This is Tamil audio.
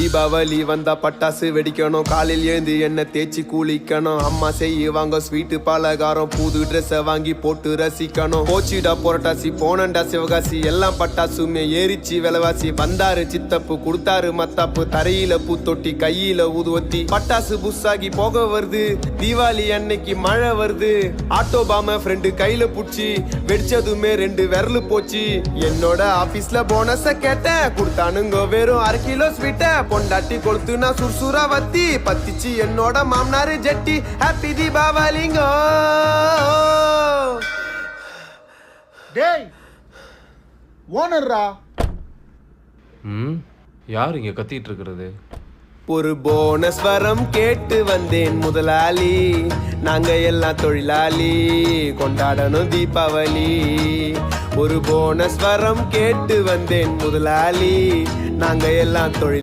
தீபாவளி வந்தா பட்டாசு வெடிக்கணும், காலையில் ஏந்து என்ன தேய்ச்சி குளிக்கணும், அம்மா செய்வாங்க ஸ்வீட்டு பலகாரம், புது ட்ரெஸ்ஸை வாங்கி போட்டு ரசிக்கணும். போச்சிடா புரட்டாசி போனண்டா சிவகாசி, எல்லாம் பட்டாசுமே ஏறிச்சு விலைவாசி. வந்தாரு சித்தப்பு கொடுத்தாரு மத்தாப்பு, தரையில பூத்தொட்டி கையில ஊதுவத்தி. பட்டாசு புஸ்ஸாகி போக வருது, தீபாவளி அன்னைக்கு மழை வருது. ஆட்டோ பாம ஃப்ரெண்டு கையில புடிச்சு வெடிச்சதுமே 2 விரலு போச்சு. என்னோட ஆபீஸ்ல போனஸ கேட்டேன், கொடுத்தானுங்க வெறும் 1/2 கிலோ ஸ்வீட்ட. பொண்டாட்டி கொளுத்துனா சுர்சுரா வத்தி, பத்திச்சு என்னோட மாமனாரு ஜெட்டி. ஹாப்பி தீபாவளிங்கோ. டேய் ஓனர்ரா. யார் இங்க கத்திட்டு இருக்கிறது? ஒரு போனஸ் வரம் கேட்டு வந்தேன் முதலாளி, நாங்க எல்லாம் தொழிலாளி, கொண்டாடணும் தீபாவளி. ஒரு போனஸ் வரம் கேட்டு வந்தேன் முதலாளி, நாங்க எல்லாம் தொழில்